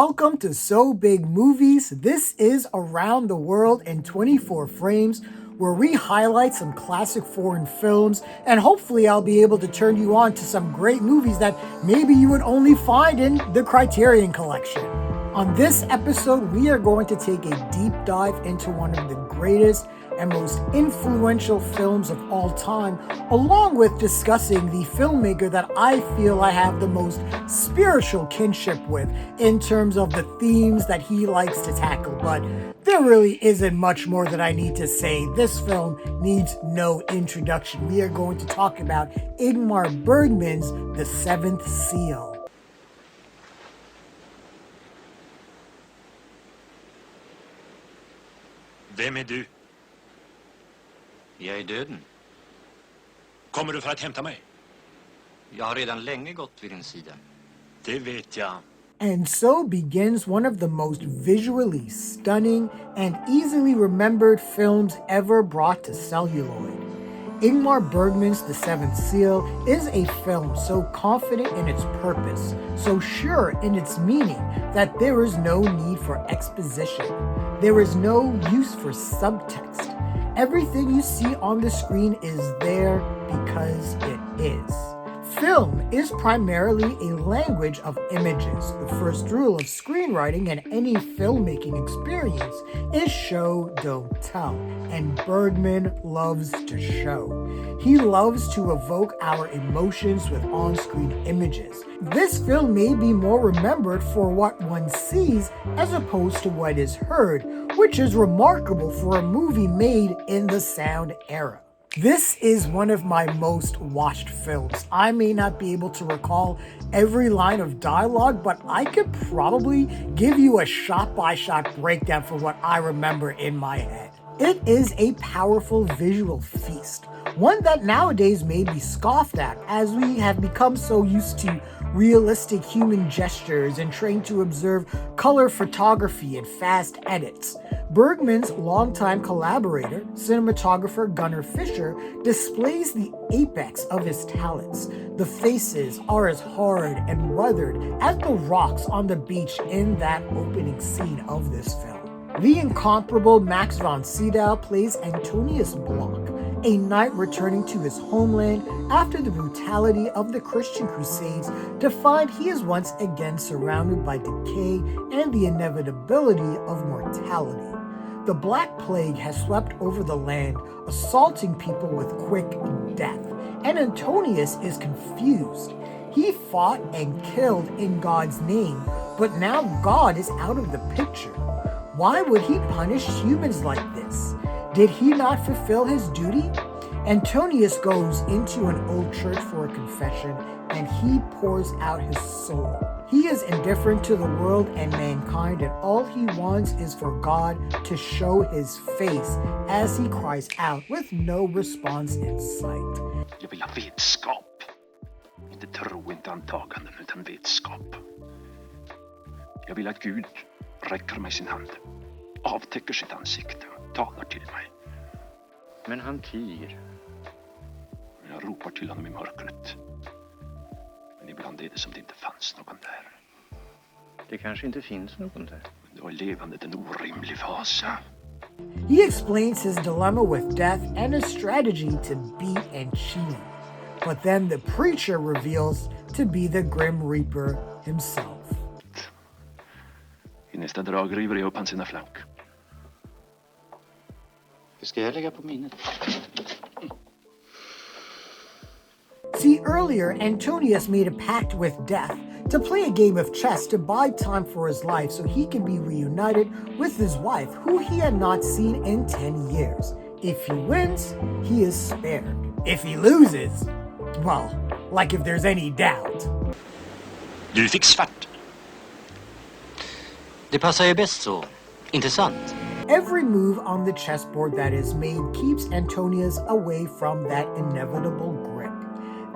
Welcome to So Big Movies. This is Around the World in 24 Frames, where we highlight some classic foreign films, and hopefully I'll be able to turn you on to some great movies that maybe you would only find in the Criterion Collection. On this episode, we are going to take a deep dive into one of the greatest and most influential films of all time, along with discussing the filmmaker that I feel I have the most spiritual kinship with in terms of the themes that he likes to tackle. But there really isn't much more that I need to say. This film needs no introduction. We are going to talk about Ingmar Bergman's The Seventh Seal. Vem är du? Jag är döden. Kommer du för att hämta mig? Jag har redan länge gått vid din sida. Det vet jag. And so begins one of the most visually stunning and easily remembered films ever brought to celluloid. Ingmar Bergman's The Seventh Seal is a film so confident in its purpose, so sure in its meaning, that there is no need for exposition. There is no use for subtext. Everything you see on the screen is there because it is. Film is primarily a language of images. The first rule of screenwriting and any filmmaking experience is show, don't tell. And Bergman loves to show. He loves to evoke our emotions with on-screen images. This film may be more remembered for what one sees as opposed to what is heard, which is remarkable for a movie made in the sound era. This is one of my most watched films. I may not be able to recall every line of dialogue, but I could probably give you a shot-by-shot breakdown for what I remember in my head. It is a powerful visual feast, one that nowadays may be scoffed at as we have become so used to realistic human gestures and trained to observe color photography and fast edits. Bergman's longtime collaborator, cinematographer Gunnar Fischer, displays the apex of his talents. The faces are as hard and weathered as the rocks on the beach in that opening scene of this film. The incomparable Max von Sydow plays Antonius Block, a knight returning to his homeland after the brutality of the Christian Crusades to find he is once again surrounded by decay and the inevitability of mortality. The Black Plague has swept over the land, assaulting people with quick death, and Antonius is confused. He fought and killed in God's name, but now God is out of the picture. Why would he punish humans like this? Did he not fulfill his duty? Antonius goes into an old church for a confession, and he pours out his soul. He is indifferent to the world and mankind, and all he wants is for God to show his face as he cries out with no response in sight. Jag vill ha vetskap. Inte tro, inte antaganden, utan vetskap. Jag vill att Gud räcker mig sin hand, avtäcker sitt ansikte och talar till mig. Men han tiger. Jag ropar till honom i mörkret. Men ibland är det som det inte fanns någon där. Det kanske inte finns någon där. Då är levandet en orimlig fasa. He explains his dilemma with death and his strategy to beat and cheat him. But then the preacher reveals to be the Grim Reaper himself. I nästa drag river jag upp hans ena flank. Det ska jag lägga på minnet. See, earlier, Antonius made a pact with death to play a game of chess to buy time for his life so he can be reunited with his wife, who he had not seen in 10 years. If he wins, he is spared. If he loses, well, like if there's any doubt. Du fick svart. Det passar ju bäst så. Inte sant? Every move on the chessboard that is made keeps Antonius away from that inevitable grip.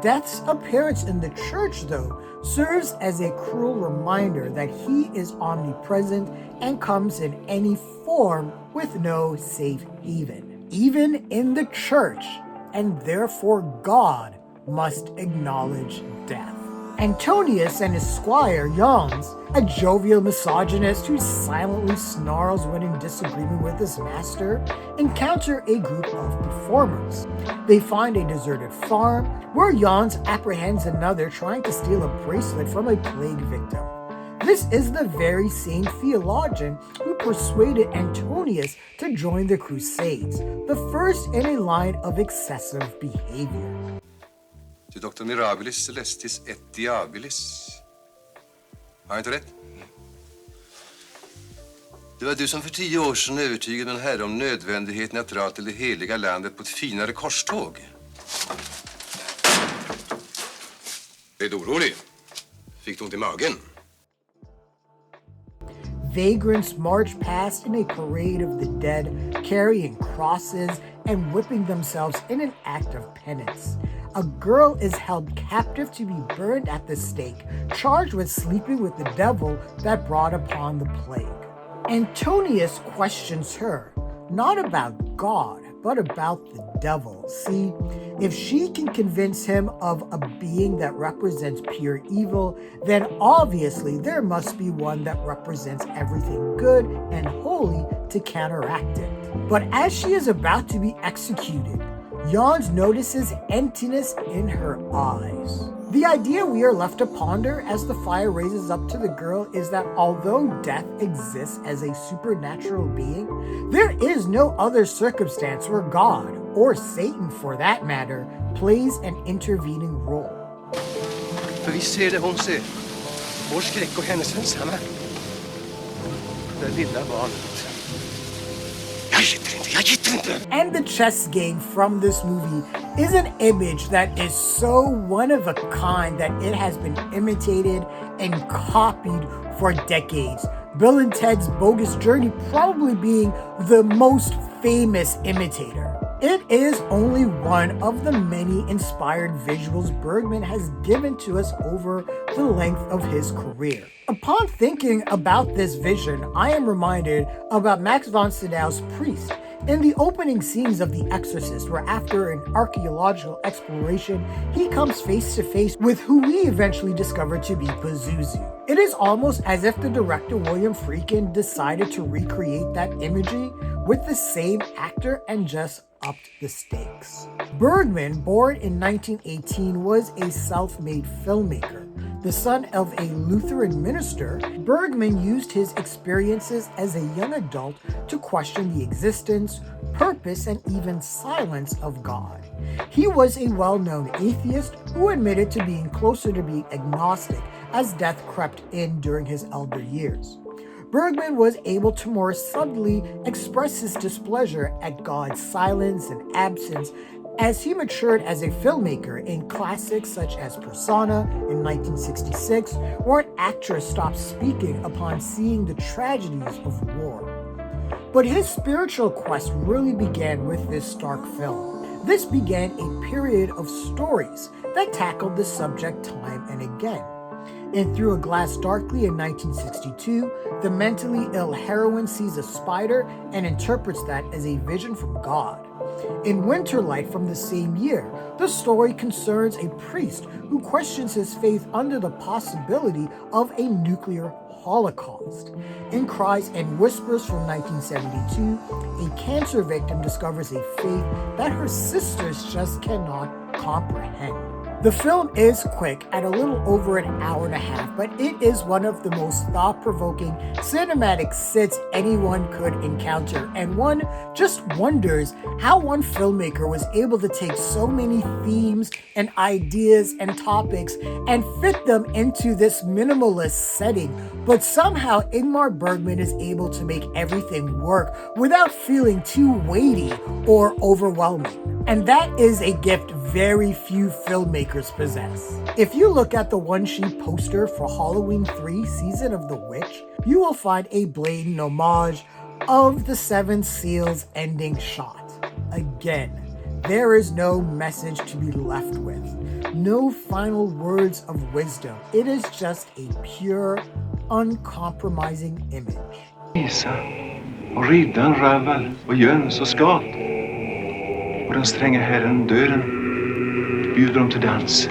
Death's appearance in the church, though, serves as a cruel reminder that he is omnipresent and comes in any form with no safe haven, even in the church, and therefore God must acknowledge death. Antonius and his squire, Jans, a jovial misogynist who silently snarls when in disagreement with his master, encounter a group of performers. They find a deserted farm where Jans apprehends another trying to steal a bracelet from a plague victim. This is the very same theologian who persuaded Antonius to join the Crusades, the first in a line of excessive behavior. Dr. Mirabilis Celestis et Diabilis. Har jag inte rätt? Det var du som för 10 år sedan övertygade min herre om nödvändigheten att dra till det heliga landet på ett finare korståg. Är du orolig? Fick du ont i magen? Vagrants march past in a parade of the dead, carrying crosses and whipping themselves in an act of penance. A girl is held captive to be burned at the stake, charged with sleeping with the devil that brought upon the plague. Antonius questions her, not about God, but about the devil. See, if she can convince him of a being that represents pure evil, then obviously there must be one that represents everything good and holy to counteract it. But as she is about to be executed, Jans notices emptiness in her eyes. The idea we are left to ponder as the fire raises up to the girl is that although death exists as a supernatural being, there is no other circumstance where God, or Satan for that matter, plays an intervening role. För vi ser det hon ser. Vår skräck och hennes ensamma. Det lilla barnet. And the chess game from this movie is an image that is so one of a kind that it has been imitated and copied for decades. Bill and Ted's Bogus Journey probably being the most famous imitator. It is only one of the many inspired visuals Bergman has given to us over the length of his career. Upon thinking about this vision, I am reminded about Max von Sydow's Priest in the opening scenes of The Exorcist, where after an archaeological exploration, he comes face to face with who we eventually discover to be Pazuzu. It is almost as if the director William Friedkin decided to recreate that imagery with the same actor and just upped the stakes. Bergman, born in 1918, was a self-made filmmaker. The son of a Lutheran minister, Bergman used his experiences as a young adult to question the existence, purpose, and even silence of God. He was a well-known atheist who admitted to being closer to being agnostic as death crept in during his elder years. Bergman was able to more subtly express his displeasure at God's silence and absence as he matured as a filmmaker in classics such as Persona in 1966, where an actress stops speaking upon seeing the tragedies of war. But his spiritual quest really began with this stark film. This began a period of stories that tackled the subject time and again. In Through a Glass Darkly in 1962, the mentally ill heroine sees a spider and interprets that as a vision from God. In Winterlight from the same year, the story concerns a priest who questions his faith under the possibility of a nuclear holocaust. In Cries and Whispers from 1972, a cancer victim discovers a faith that her sisters just cannot comprehend. The film is quick at a little over an hour and a half, but it is one of the most thought-provoking cinematic sits anyone could encounter, and one just wonders how one filmmaker was able to take so many themes and ideas and topics and fit them into this minimalist setting, but somehow Ingmar Bergman is able to make everything work without feeling too weighty or overwhelming. And that is a gift very few filmmakers possess. If you look at the one-sheet poster for Halloween 3 Season of the Witch, you will find a blatant homage of the Seven Seals ending shot. Again, there is no message to be left with, no final words of wisdom. It is just a pure, uncompromising image. Isa och riddaren Ravel och Jöns och Skat. Och den stränge herren döden bjuder dem till dans.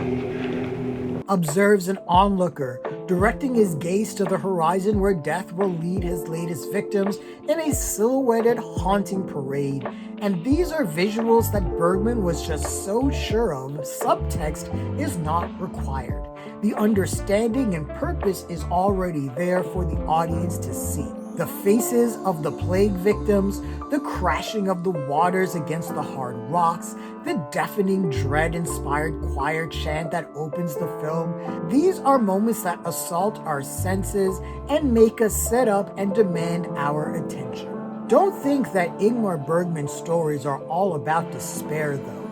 observes an onlooker, directing his gaze to the horizon where death will lead his latest victims in a silhouetted haunting parade. And these are visuals that Bergman was just so sure of, subtext is not required. The understanding and purpose is already there for the audience to see. The faces of the plague victims, the crashing of the waters against the hard rocks, the deafening dread-inspired choir chant that opens the film, these are moments that assault our senses and make us sit up and demand our attention. Don't think that Ingmar Bergman's stories are all about despair, though.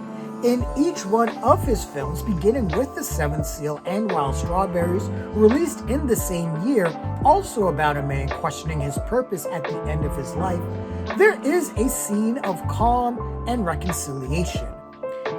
In each one of his films, beginning with The Seventh Seal and Wild Strawberries, released in the same year, also about a man questioning his purpose at the end of his life, there is a scene of calm and reconciliation.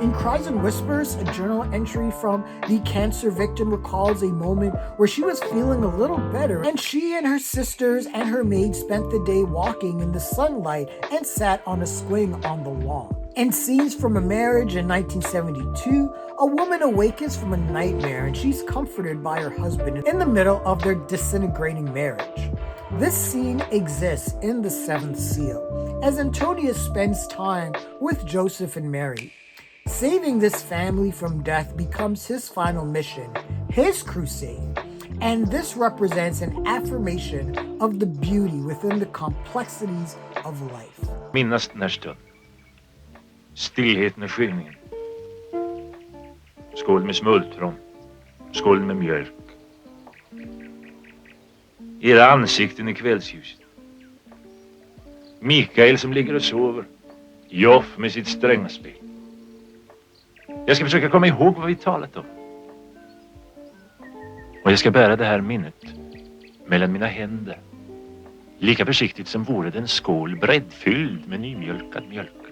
In Cries and Whispers, a journal entry from the cancer victim recalls a moment where she was feeling a little better, and she and her sisters and her maid spent the day walking in the sunlight and sat on a swing on the lawn. In Scenes from a Marriage in 1972, a woman awakens from a nightmare and she's comforted by her husband in the middle of their disintegrating marriage. This scene exists in The Seventh Seal, as Antonius spends time with Joseph and Mary. Saving this family from death becomes his final mission, his crusade, and this represents an affirmation of the beauty within the complexities of life. Minnas den här stunden. Stillheten och skymningen. Skål med smultron. Skål med mjölk. Era ansikten i kvällsljuset. Mikael som ligger och sover. Joff med sitt strängspel. Jag ska försöka komma ihåg vad vi talat om. Och jag ska bära det här minnet mellan mina händer. Lika försiktigt som vore det en skål breddfylld med nymjölkad mjölk.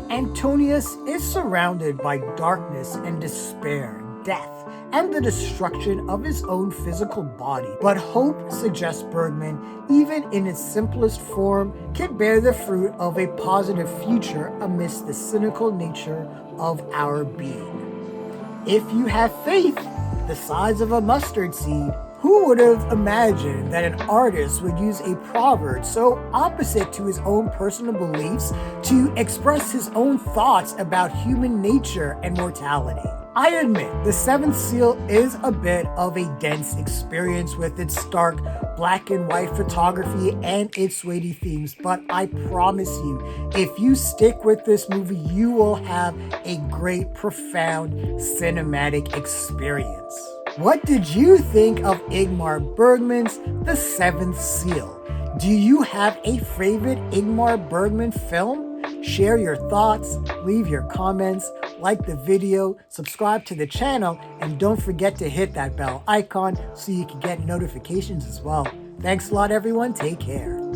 Antonius is surrounded by darkness and despair, death, and the destruction of his own physical body. But hope, suggests Bergman, even in its simplest form, can bear the fruit of a positive future amidst the cynical nature of our being. If you have faith the size of a mustard seed, who would have imagined that an artist would use a proverb so opposite to his own personal beliefs to express his own thoughts about human nature and mortality? I admit, The Seventh Seal is a bit of a dense experience with its stark black and white photography and its weighty themes, but I promise you, if you stick with this movie, you will have a great, profound cinematic experience. What did you think of Ingmar Bergman's The Seventh Seal? Do you have a favorite Ingmar Bergman film? Share your thoughts, leave your comments, like the video, subscribe to the channel, and don't forget to hit that bell icon so you can get notifications as well. Thanks a lot, everyone. Take care.